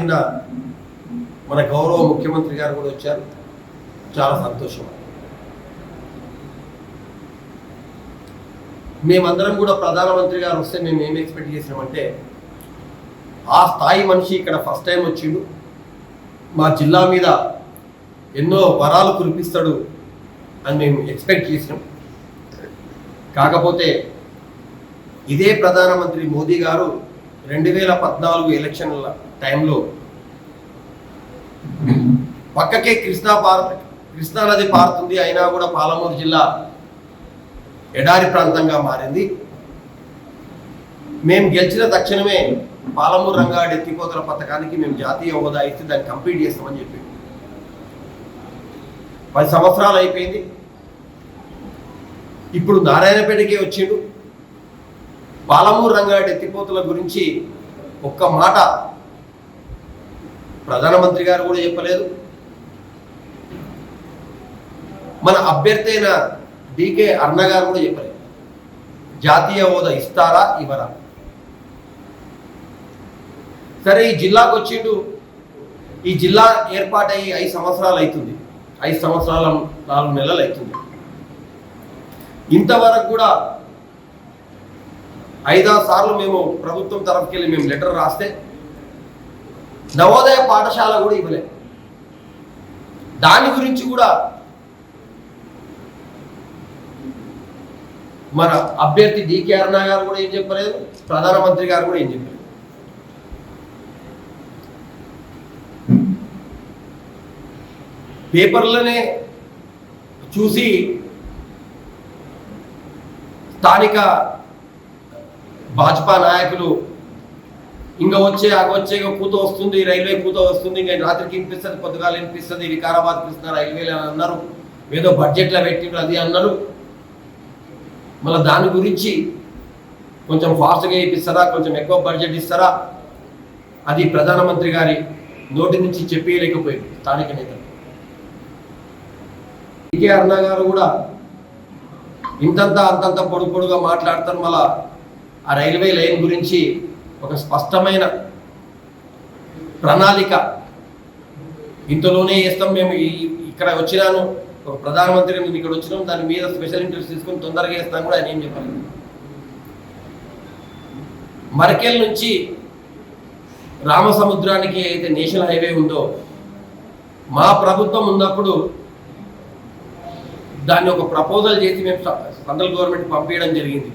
నిన్న మన గౌరవ ముఖ్యమంత్రి గారు కూడా వచ్చారు. చాలా సంతోషం. మేమందరం కూడా ప్రధానమంత్రి గారు వస్తే మేము ఏం ఎక్స్పెక్ట్ చేసినామంటే, ఆ స్థాయి మనిషి ఇక్కడ ఫస్ట్ టైం వచ్చిండు, మా జిల్లా మీద ఎన్నో వరాలు కురిపిస్తాడు అని మేము ఎక్స్పెక్ట్ చేసినాం. కాకపోతే ఇదే ప్రధానమంత్రి మోదీ గారు 2014 ఎలక్షన్ల టైంలో పక్కకే కృష్ణానది పారుతుంది, అయినా కూడా పాలమూరు జిల్లా ఎడారి ప్రాంతంగా మారింది. మేము గెలిచిన తక్షణమే పాలమూరు రంగారెడ్డి ఎత్తిపోతల పథకానికి మేము జాతీయ హోదా ఇస్తే దాన్ని కంప్లీట్ చేస్తామని చెప్పి 10 సంవత్సరాలు అయిపోయింది. ఇప్పుడు నారాయణపేటకే వచ్చిండు. పాలమూరు రంగారెడ్డి ఎత్తిపోతల గురించి ఒక్క మాట ప్రధానమంత్రి గారు కూడా చెప్పలేదు. మన అభ్యర్థి అయిన డికే అరుణ గారు కూడా చెప్పలేదు. జాతీయ హోదా ఇస్తారా ఇవ్వరా? సరే, ఈ జిల్లాకు వచ్చిండు. ఈ జిల్లా ఏర్పాటయ్యి 5 సంవత్సరాలు అవుతుంది. 5 సంవత్సరాల 4 నెలలు అవుతుంది. ఇంతవరకు కూడా 5-6 సార్లు మేము ప్రభుత్వం తరఫుకెళ్ళి మేము లెటర్ రాస్తే నవోదయ పాఠశాల కూడా ఇవ్వలేదు. దాని గురించి కూడా మన అభ్యర్థి డికే అరుణ గారు కూడా ఏం చెప్పలేదు, ప్రధానమంత్రి గారు కూడా ఏం చెప్పలేదు. పేపర్లనే చూసి స్థానిక భాజపా నాయకులు ఇంకా వచ్చే కూత వస్తుంది, రైల్వే కూత వస్తుంది, ఇంకా రాత్రికి వినిపిస్తుంది, పొద్దుగాలు వినిపిస్తుంది, వికారాబాద్ కృష్ణ రైల్వేలు అని అన్నారు, ఏదో బడ్జెట్లో పెట్టిండ్రు అది అన్నారు. మళ్ళీ దాని గురించి కొంచెం ఫాస్ట్గా ఇప్పిస్తారా, కొంచెం ఎక్కువ బడ్జెట్ ఇస్తారా, అది ప్రధానమంత్రి గారి నోటి నుంచి చెప్పలేకపోయింది స్థానిక నేతలు. డికే అరుణ గారు కూడా అంతంత పొడుగా మాట్లాడతారు. మళ్ళా ఆ రైల్వే లైన్ గురించి ఒక స్పష్టమైన ప్రణాళిక ఇంతలోనే చేస్తాం, మేము ఇక్కడ వచ్చినాను, ఒక ప్రధానమంత్రి మేము ఇక్కడ వచ్చినాం, దాని మీద స్పెషల్ ఇంట్రెస్ట్ తీసుకొని తొందరగా చేస్తాను కూడా ఆయన ఏం చెప్పాలి. మరకెల్ నుంచి రామసముద్రానికి అయితే నేషనల్ హైవే ఉందో, మా ప్రభుత్వం ఉన్నప్పుడు దాన్ని ఒక ప్రపోజల్ చేసి మేము సెంట్రల్ గవర్నమెంట్ పంపించడం జరిగింది.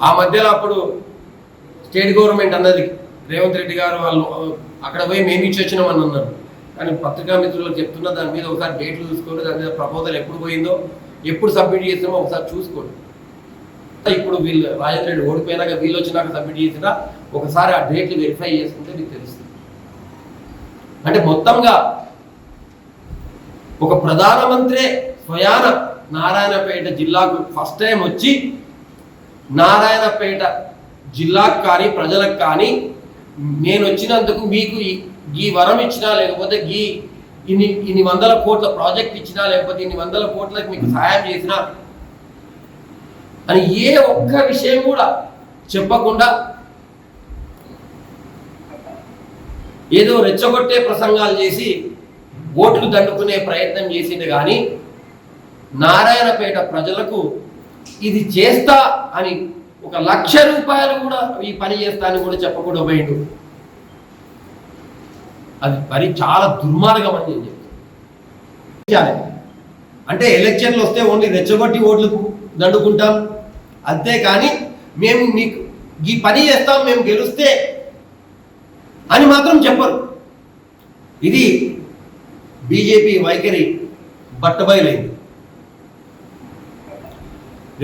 ఆ మధ్యలో అప్పుడు స్టేట్ గవర్నమెంట్ అన్నది, రేవంత్ రెడ్డి గారు వాళ్ళు అక్కడ పోయి మేము ఇచ్చి వచ్చినామని అన్నారు. కానీ పత్రికా మిత్రులకు చెప్తున్నా, దాని మీద ఒకసారి డేట్లు చూసుకోండి, దాని మీద ప్రపోజల్ ఎప్పుడు పోయిందో, ఎప్పుడు సబ్మిట్ చేసామో ఒకసారి చూసుకోండి. ఇప్పుడు వీళ్ళు రాజేంద్ర రెడ్డి ఓడిపోయినాక వీళ్ళు వచ్చినాక సబ్మిట్ చేసినా ఒకసారి ఆ డేట్లు వెరిఫై చేసుకుంటే మీకు తెలుస్తుంది. అంటే మొత్తంగా ఒక ప్రధానమంత్రి స్వయాన నారాయణపేట జిల్లాకు ఫస్ట్ టైం వచ్చి నారాయణపేట జిల్లాకు కానీ ప్రజలకు కానీ నేను వచ్చినందుకు మీకు ఈ వరం ఇచ్చినా, లేకపోతే ఇన్ని 100 కోట్ల ప్రాజెక్ట్ ఇచ్చినా, లేకపోతే ఇన్ని 100 కోట్లకు మీకు సహాయం చేసినా అని ఏ ఒక్క విషయం కూడా చెప్పకుండా ఏదో రెచ్చగొట్టే ప్రసంగాలు చేసి ఓట్లు దండుకునే ప్రయత్నం చేసింది. కానీ నారాయణపేట ప్రజలకు ఇది చేస్తా అని 1,00,000 రూపాయలు కూడా ఈ పని చేస్తా అని కూడా చెప్పకుండా పోయిండు. అది మరి చాలా దుర్మార్గం అని నేను చెప్తాను. అంటే ఎలక్షన్లు వస్తే ఓన్లీ రెచ్చగొట్టి ఓట్లు దండుకుంటాం, అంతేకాని మేము మీకు ఈ పని చేస్తాం, మేము గెలుస్తే అని మాత్రం చెప్పరు. ఇది బీజేపీ వైఖరి బట్టబయలైంది.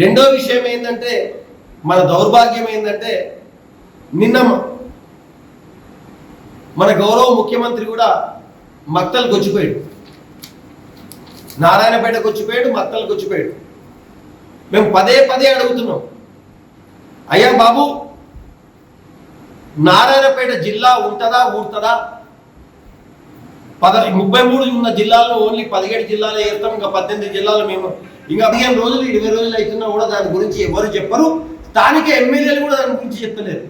రెండో విషయం ఏంటంటే, మన దౌర్భాగ్యం ఏంటంటే, నిన్న మన గౌరవ ముఖ్యమంత్రి కూడా మక్తల్కి వచ్చిపోయాడు, నారాయణపేటకు వచ్చిపోయాడు, మక్తల్కి వచ్చిపోయాడు. మేము పదే అడుగుతున్నాం, అయ్యా బాబు నారాయణపేట జిల్లా ఉంటుందా ఊరుతుందా? 33 ఉన్న జిల్లాల్లో ఓన్లీ 17 జిల్లాలు చేస్తాం, ఇంకా 18 జిల్లాలు మేము ఇంకా 15 రోజులు 20 రోజులు అవుతున్నా కూడా దాని గురించి ఎవరు చెప్పరు. స్థానిక ఎమ్మెల్యేలు కూడా దాని గురించి చెప్తలేరు.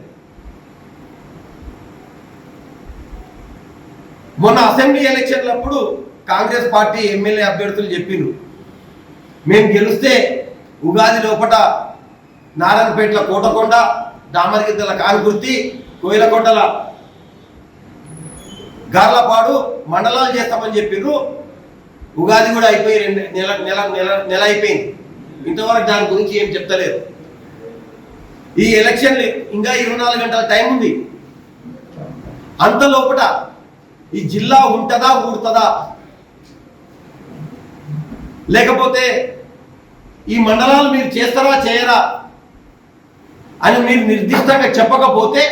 మొన్న అసెంబ్లీ ఎలక్షన్లప్పుడు కాంగ్రెస్ పార్టీ ఎమ్మెల్యే అభ్యర్థులు చెప్పిండ్రు, మేము గెలిస్తే ఉగాది లోపల నారాయణపేటల కోటకొండ, దామరగిద్దల కానుగుర్తి, కోయిలకొండల గార్లపాడు మండలాలు చేస్తామని చెప్పిండ్రు. ఉగాది కూడా అయిపోయి నెల అయిపోయింది, ఇంతవరకు దాని గురించి ఏం చెప్తలేరు. ఈ ఎలక్షన్ ఇంకా 24 గంటల టైం ఉంది. అంత లోపల ఈ జిల్లా ఉంటుందా ఊడుతుందా, లేకపోతే ఈ మండలాలు మీరు చేస్తారా చేయరా అని మీరు నిర్దిష్టంగా చెప్పకపోతే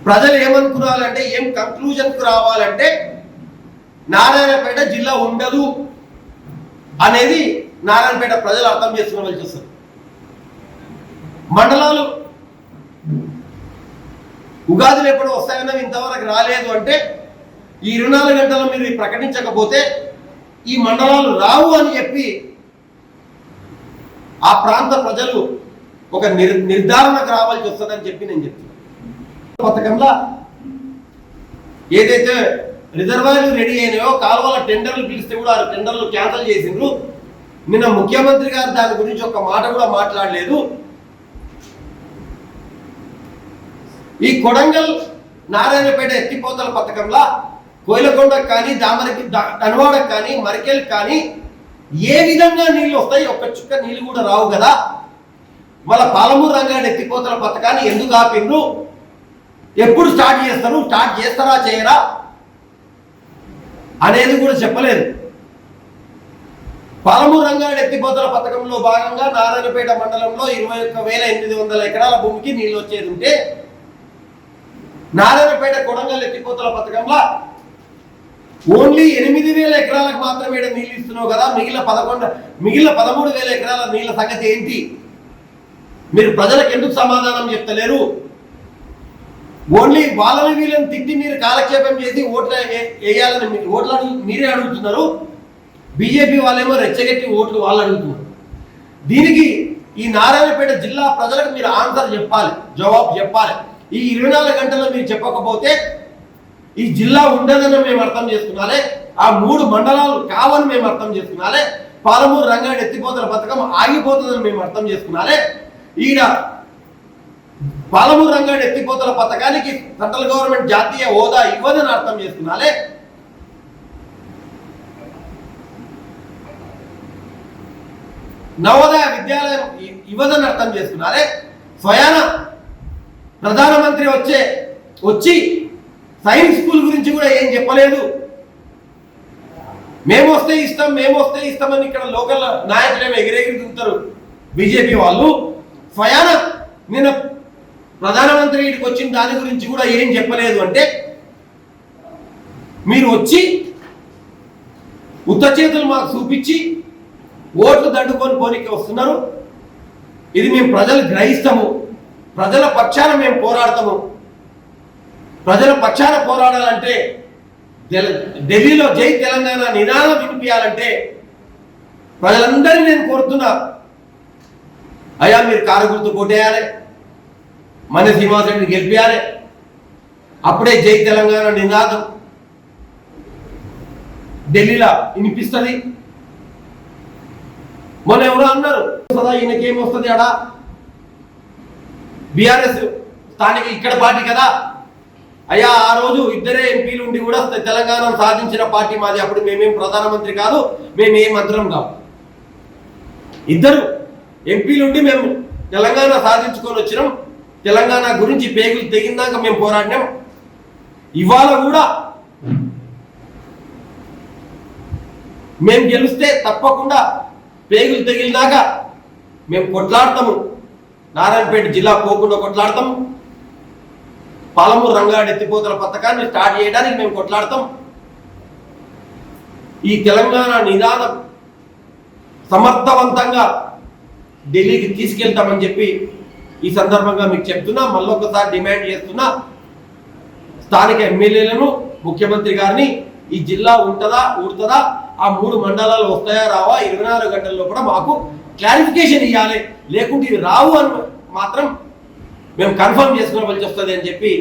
ప్రజలు ఏమనుకున్నారంటే, ఏం కంక్లూజన్కు రావాలంటే నారాయణపేట జిల్లా ఉండదు అనేది నారాయణపేట ప్రజలు అర్థం చేసుకోవాల్సి వస్తుంది. మండలాలు ఉగాదులు ఎప్పుడు వస్తాయన్నవి ఇంతవరకు రాలేదు అంటే ఈ 24 గంటలు మీరు ప్రకటించకపోతే ఈ మండలాలు రావు అని చెప్పి ఆ ప్రాంత ప్రజలు ఒక నిర్ధారణకు రావాల్సి వస్తుందని చెప్పి నేను చెప్తున్నాను. పథకంలో ఏదైతే రిజర్వాయర్లు రెడీ అయినాయో కాలువల టెండర్లు పిలిస్తే కూడా ఆ టెండర్లు క్యాన్సిల్ చేసిండ్రు. నిన్న ముఖ్యమంత్రి గారు దాని గురించి ఒక మాట కూడా మాట్లాడలేదు. ఈ కొడంగల్ నారాయణపేట ఎత్తిపోతల పథకంలో కోయిలకొండకు కానీ ధనవాడకు కానీ మరికెల్కి కానీ ఏ విధంగా నీళ్ళు వస్తాయి, ఒక్క చుక్క నీళ్ళు కూడా రావు కదా. మళ్ళీ పాలమూరు రంగారెడ్డి ఎత్తిపోతల పథకాన్ని ఎందుకు ఆపిండ్రు, ఎప్పుడు స్టార్ట్ చేస్తారు, స్టార్ట్ చేస్తారా చేయరా అనేది కూడా చెప్పలేదు. పాలమూరు రంగారెడ్డి ఎత్తిపోతల పథకంలో భాగంగా నారాయణపేట మండలంలో 21,800 ఎకరాల భూమికి నీళ్ళు వచ్చేది ఉంటే నారాయణపేట కొడంగల్ ఎత్తిపోతల పథకంలో ఓన్లీ 8,000 ఎకరాలకు మాత్రమే నీళ్ళు ఇస్తున్నావు కదా. మిగిలిన 13,000 ఎకరాల నీళ్ళ సంగతి ఏంటి? మీరు ప్రజలకు ఎందుకు సమాధానం చెప్తలేరు? ఓన్లీ వాళ్ళని వీళ్ళని తిట్టి మీరు కాలక్షేపం చేసి ఓట్లు వేయాలని ఓట్లను మీరే అడుగుతున్నారు. బీజేపీ వాళ్ళేమో రెచ్చగెట్టి ఓట్లు వాళ్ళు అడుగుతున్నారు. దీనికి ఈ నారాయణపేట జిల్లా ప్రజలకు మీరు ఆన్సర్ చెప్పాలి, జవాబు చెప్పాలి. ఈ 24 గంటల్లో మీరు చెప్పకపోతే ఈ జిల్లా ఉండదని మేము అర్థం చేసుకున్నాలే, ఆ 3 మండలాలు కావని మేము అర్థం చేసుకున్నాలే, పాలమూరు రంగారెడ్డి ఎత్తిపోతల పథకం ఆగిపోతుందని మేము అర్థం చేసుకున్నాలే, ఈడ పాలమూరు రంగారెడ్డి ఎత్తిపోతల పథకానికి సెంట్రల్ గవర్నమెంట్ జాతీయ హోదా ఇవ్వదని అర్థం చేసుకున్నాలే. నవోదయ విద్యాలయం ఇవ్వదని అర్థం చేసుకున్నారే. స్వయాన ప్రధానమంత్రి వచ్చి సైన్స్ స్కూల్ గురించి కూడా ఏం చెప్పలేదు. మేము వస్తే ఇస్తామని ఇక్కడ లోకల్ నాయకులు ఎగిరెగిరి దిగుతారు బీజేపీ వాళ్ళు. స్వయాన నిన్న ప్రధానమంత్రి ఇంటికి వచ్చిన దాని గురించి కూడా ఏం చెప్పలేదు. అంటే మీరు వచ్చి ఉత్త చేతులు మాకు చూపించి ఓట్లు దండుకొని పోనీకి వస్తున్నారు. ఇది మేము ప్రజలు గ్రహిస్తాము, ప్రజల పక్షాన మేము పోరాడతాము. ప్రజల పక్షాన పోరాడాలంటే ఢిల్లీలో జై తెలంగాణ నినాదం వినిపించాలంటే ప్రజలందరినీ నేను కోరుతున్నా, అయ్యా మీరు కారు గుర్తు కొట్టేయాలి, మన శ్రీనివాసరెడ్డిని గెలిపించాలి. అప్పుడే జై తెలంగాణ నినాదం ఢిల్లీలో వినిపిస్తుంది. మొన్న ఎవరో అన్నారు సదా ఈయనకేమొస్తుంది అడా, బీఆర్ఎస్ స్థానిక ఇక్కడ పార్టీ కదా. అయ్యా ఆ రోజు 2 ఎంపీలు ఉండి కూడా తెలంగాణ సాధించిన పార్టీ మాది. అప్పుడు మేమేం ప్రధానమంత్రి కాదు, మేమేం మంత్రం కాదు. 2 ఎంపీలుండి మేము తెలంగాణ సాధించుకొని వచ్చినాం. తెలంగాణ గురించి పేగులు తెగిందాక మేము పోరాడినాం. ఇవాళ కూడా మేము గెలిస్తే తప్పకుండా పేగులు తెగిలినాక మేము కొట్లాడతాము. నారాయణపేట జిల్లా పోకుండా కొట్లాడతాం. పాలమూరు రంగారెడ్డి ఎత్తిపోతల పథకాన్ని స్టార్ట్ చేయడానికి మేము కొట్లాడతాం. ఈ తెలంగాణ నినాదం సమర్థవంతంగా ఢిల్లీకి తీసుకెళ్తామని చెప్పి ఈ సందర్భంగా మీకు చెప్తున్నా. మళ్ళొకసారి డిమాండ్ చేస్తున్నా, స్థానిక ఎమ్మెల్యేలను, ముఖ్యమంత్రి గారిని ఈ జిల్లా ఉంటుందా ఊడుతుందా, ఆ 3 మండలాలు వస్తాయా రావా, 24 గంటల్లో కూడా మాకు క్లారిఫికేషన్ ఇవ్వాలి. లేకుంటే ఇవి రావు అని మాత్రం మేము కన్ఫర్మ్ చేసుకోవాల్సి వస్తుంది అని చెప్పి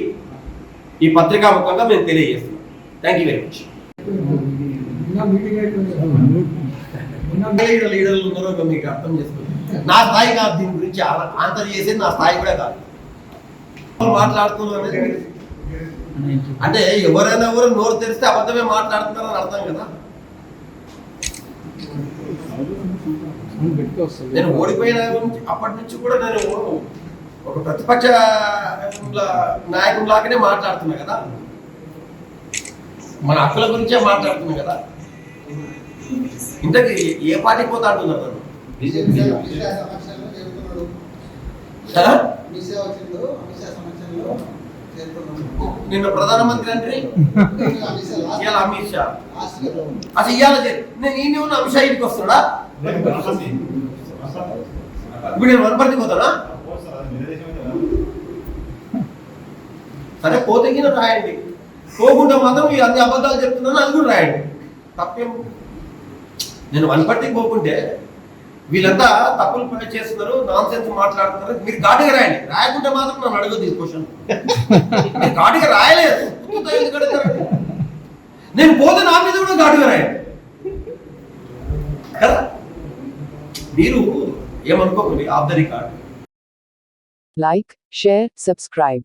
ఈ పత్రికా ముఖంగా మేము తెలియజేస్తున్నాం. Thank you very much. లీడర్లు ఉన్నారో మీకు అర్థం చేసుకోండి. నా స్థాయి కాదు, దీని గురించి ఆన్సర్ చేసేది నా స్థాయి కూడా కాదు. మాట్లాడుతున్నారు అంటే ఎవరైనా ఎవరు నోరు తెరిస్తే అబద్ధమే మాట్లాడుతున్నారని అర్థం కదా. నేను ఓడిపోయిన అప్పటి నుంచి కూడా నేను ఒక ప్రతిపక్ష నాయకుడిలాగానే మాట్లాడుతున్నా కదా, మన హక్కుల గురించే మాట్లాడుతున్నా కదా. ఇంతకీ ఏ పార్టీకి పోతా అంటున్నారు నన్ను? నిన్న ప్రధానమంత్రి అంటే ఇవాళ అమిత్ షా. అసలు ఇవాళ నేను ఈయన ఉన్న అమిత్ షా ఇంటికి వస్తున్నాడా? ఇప్పుడు నేను వనపర్తికి పోతానా? సరే పోతే కింద రాయండి, పోకుండా మాత్రం ఈ అన్ని అబద్ధాలు చెప్తున్నాను అది కూడా రాయండి, తప్పేం. నేను వనపర్తికి పోకుంటే వీళ్ళంతా తప్పులు చేస్తున్నారు, నాన్ సెన్స్ మాట్లాడుతున్నారు, మీరు ఘాటుగా రాయండి. రాయకుంటే మాత్రం నన్ను అడగదు ఈ క్వశ్చన్. మీరు ఘాటుగా రాయలేదు, నేను పోతే నా మీద కూడా ఘాటుగా రాయండి కదా. మీరు ఏమనుకోకండి, of the record. Like, share, subscribe.